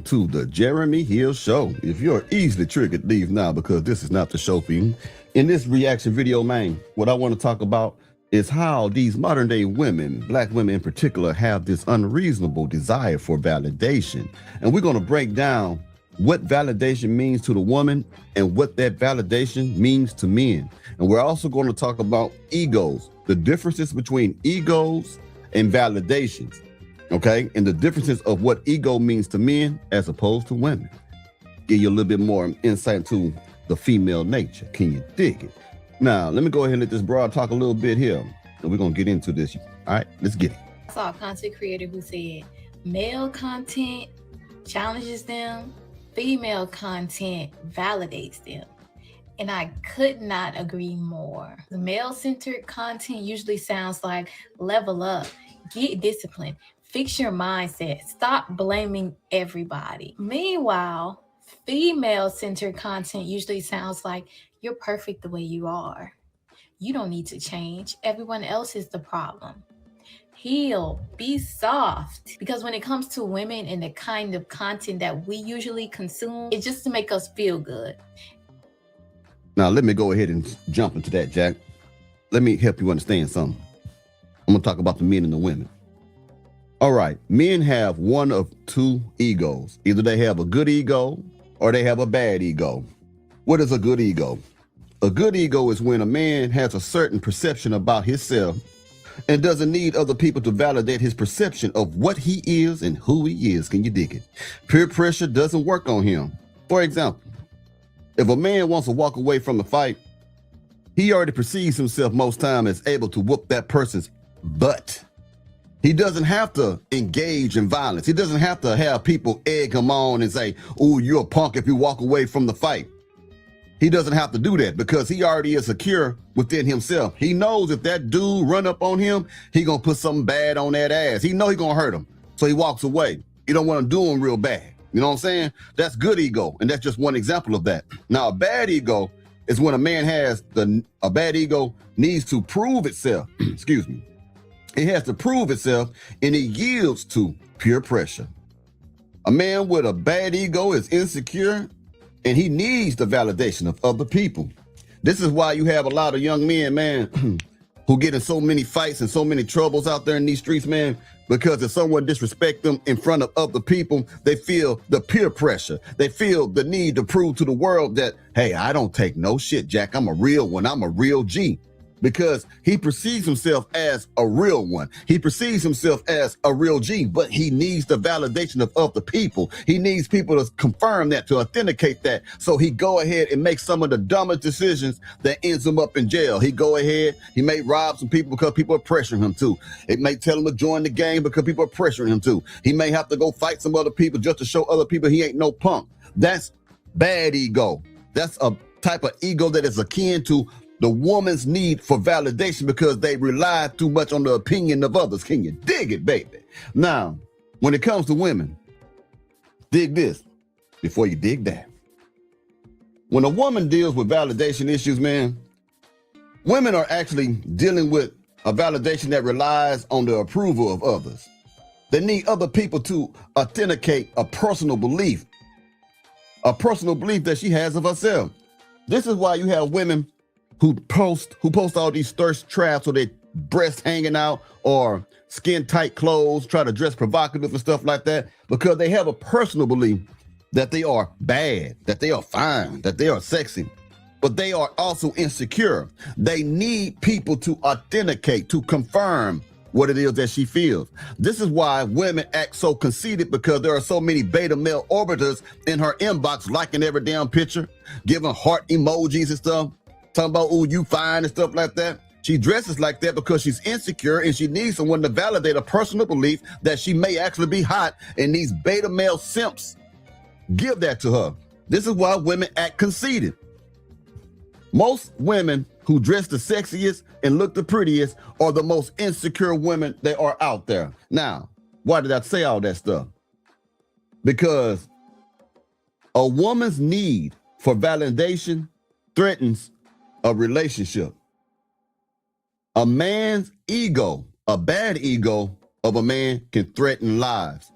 to the Jeremy Hill Show. If you're easily triggered, leave now because this is not the show for you. In this reaction video, man, what I want to talk about is how these modern day women, black women in particular, have this unreasonable desire for validation. And we're going to break down what validation means to the woman and what that validation means to men. And we're also going to talk about egos, the differences between egos and validations. Okay, and the differences of what ego means to men as opposed to women. Give you a little bit more insight into the female nature. Can you dig it? Now, let me go ahead and let this broad talk a little bit here, and we're gonna get into this. All right, let's get it. I saw a content creator who said male content challenges them, female content validates them. And I could not agree more. The male-centered content usually sounds like level up, get disciplined, fix your mindset, stop blaming everybody. Meanwhile, female-centered content usually sounds like you're perfect the way you are. You don't need to change. Everyone else is the problem. Heal, be soft. Because when it comes to women and the kind of content that we usually consume, it's just to make us feel good. Now, let me go ahead and jump into that, Jack. Let me help you understand something. I'm gonna talk about the men and the women. All right, men have one of two egos. Either they have a good ego or they have a bad ego. What is a good ego? A good ego is when a man has a certain perception about himself and doesn't need other people to validate his perception of what he is and who he is. Can you dig it? Peer pressure doesn't work on him. For example, if a man wants to walk away from the fight, he already perceives himself most time as able to whoop that person's butt. He doesn't have to engage in violence. He doesn't have to have people egg him on and say, oh, you're a punk if you walk away from the fight. He doesn't have to do that because he already is secure within himself. He knows if that dude run up on him, he gonna put something bad on that ass. He know he gonna hurt him, so he walks away. He don't want to do him real bad. You know what I'm saying? That's good ego, and that's just one example of that. Now, a bad ego is when a man has a bad ego needs to prove itself. Excuse me. It has to prove itself, and it yields to peer pressure. A man with a bad ego is insecure, and he needs the validation of other people. This is why you have a lot of young men, man, who get in so many fights and so many troubles out there in these streets, man, because if someone disrespects them in front of other people, they feel the peer pressure. They feel the need to prove to the world that, hey, I don't take no shit, Jack. I'm a real one. I'm a real G. Because he perceives himself as a real one. He perceives himself as a real G, but he needs the validation of other people. He needs people to confirm that, to authenticate that. So he go ahead and make some of the dumbest decisions that ends him up in jail. He go ahead, he may rob some people because people are pressuring him to. It may tell him to join the gang because people are pressuring him to. He may have to go fight some other people just to show other people he ain't no punk. That's bad ego. That's a type of ego that is akin to the woman's need for validation because they rely too much on the opinion of others. Can you dig it, baby? Now, when it comes to women, dig this before you dig that. When a woman deals with validation issues, man, women are actually dealing with a validation that relies on the approval of others. They need other people to authenticate a personal belief that she has of herself. This is why you have women who post all these thirst traps or their breasts hanging out or skin tight clothes, try to dress provocative and stuff like that, because they have a personal belief that they are bad, that they are fine, that they are sexy, but they are also insecure. They need people to authenticate, to confirm what it is that she feels. This is why women act so conceited, because there are so many beta male orbiters in her inbox liking every damn picture, giving heart emojis and stuff. Talking about, oh, you fine and stuff like that. She dresses like that because she's insecure and she needs someone to validate a personal belief that she may actually be hot, and these beta male simps give that to her. This is why women act conceited. Most women who dress the sexiest and look the prettiest are the most insecure women that are out there. Now, why did I say all that stuff? Because a woman's need for validation threatens a relationship. A man's ego, a bad ego of a man, can threaten lives.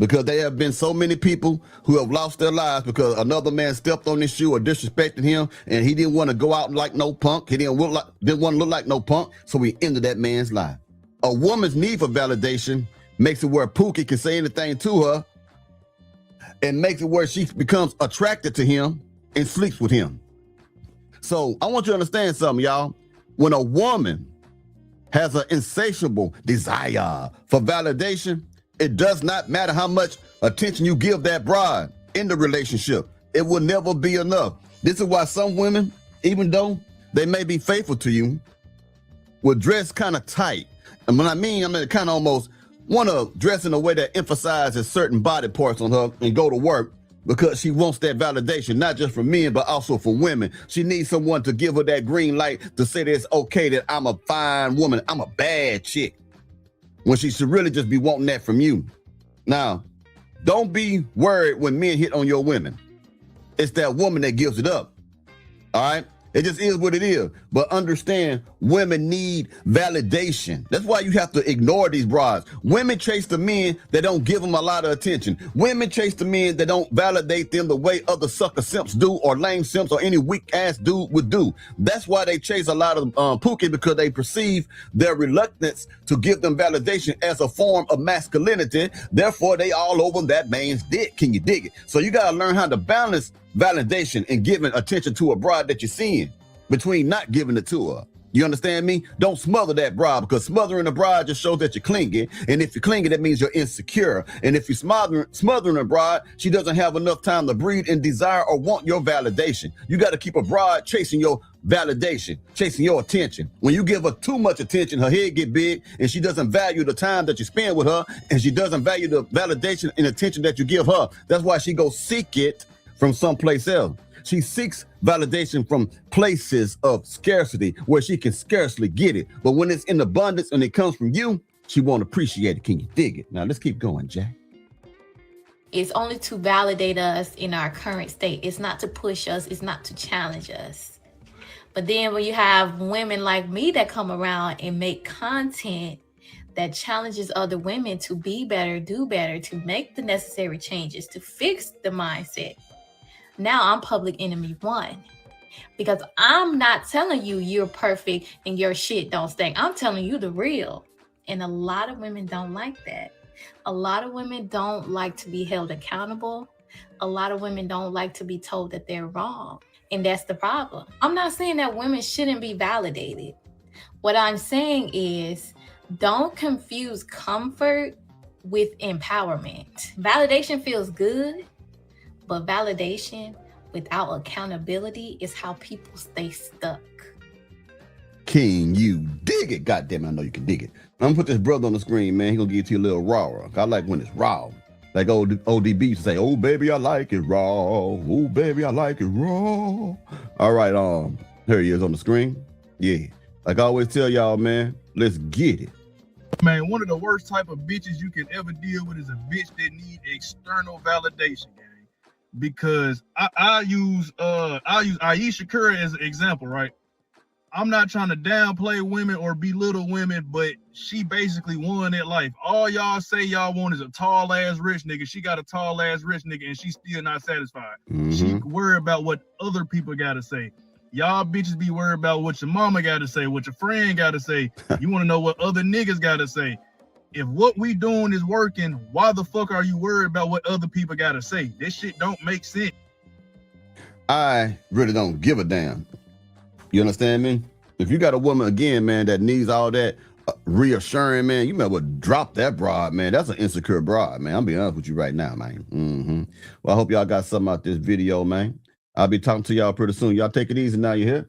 because there have been so many people who have lost their lives because another man stepped on his shoe or disrespected him, and he didn't want to go out like no punk. He didn't want to look like no punk, so he ended that man's life. A woman's need for validation makes it where Pookie can say anything to her and makes it where she becomes attracted to him and sleeps with him. So I want you to understand something, y'all. When a woman has an insatiable desire for validation, it does not matter how much attention you give that bride in the relationship. It will never be enough. This is why some women, even though they may be faithful to you, will dress kind of tight. And when I mean kind of almost want to dress in a way that emphasizes certain body parts on her and go to work because she wants that validation, not just from men, but also from women. She needs someone to give her that green light to say that it's okay, that I'm a fine woman, I'm a bad chick, when she should really just be wanting that from you. Now, don't be worried when men hit on your women. It's that woman that gives it up, all right? It just is what it is. But understand, women need validation. That's why you have to ignore these brides. Women chase the men that don't give them a lot of attention. Women chase the men that don't validate them the way other sucker simps do, or lame simps, or any weak ass dude would do. That's why they chase a lot of Pookie, because they perceive their reluctance to give them validation as a form of masculinity. Therefore, they all over that man's dick. Can you dig it? So you got to learn how to balance validation and giving attention to a bride that you're seeing between not giving it to her. You understand me? Don't smother that bride, because smothering a bride just shows that you're clinging. And if you're clinging, that means you're insecure. And if you're smothering a bride, she doesn't have enough time to breathe and desire or want your validation. You got to keep a bride chasing your validation, chasing your attention. When you give her too much attention, her head get big, and she doesn't value the time that you spend with her, and she doesn't value the validation and attention that you give her. That's why she goes seek it from someplace else. She seeks validation from places of scarcity where she can scarcely get it. But when it's in abundance and it comes from you, she won't appreciate it. Can you dig it? Now let's keep going, Jack. It's only to validate us in our current state. It's not to push us. It's not to challenge us. But then when you have women like me that come around and make content that challenges other women to be better, do better, to make the necessary changes, to fix the mindset, now I'm public enemy one, because I'm not telling you you're perfect and your shit don't stink. I'm telling you the real. And a lot of women don't like that. A lot of women don't like to be held accountable. A lot of women don't like to be told that they're wrong. And that's the problem. I'm not saying that women shouldn't be validated. What I'm saying is, don't confuse comfort with empowerment. Validation feels good, but validation without accountability is how people stay stuck. Can you dig it? Goddamn, I know you can dig it. I'm gonna put this brother on the screen, man. He gonna give it to you a little raw. I like when it's raw. Like ODB used to say, "Oh baby, I like it raw. Oh baby, I like it raw." All right, here he is on the screen. Yeah, like I always tell y'all, man, let's get it. Man, one of the worst type of bitches you can ever deal with is a bitch that need external validation, gang. Because I use Aisha Curry as an example, right? I'm not trying to downplay women or belittle women, but she basically won at life. All y'all say y'all want is a tall ass rich nigga. She got a tall ass rich nigga and she's still not satisfied. She worried about what other people gotta say. Y'all bitches be worried about what your mama gotta say, what your friend gotta say. You wanna know what other niggas gotta say. If what we doing is working, why the fuck are you worried about what other people gotta say? This shit don't make sense. I really don't give a damn. You understand me? If you got a woman, again, man, that needs all that reassuring, man, you might well drop that broad, man. That's an insecure broad, man. I'm being honest with you right now, man. Well, I hope y'all got something out this video, man. I'll be talking to y'all pretty soon. Y'all take it easy now, you hear?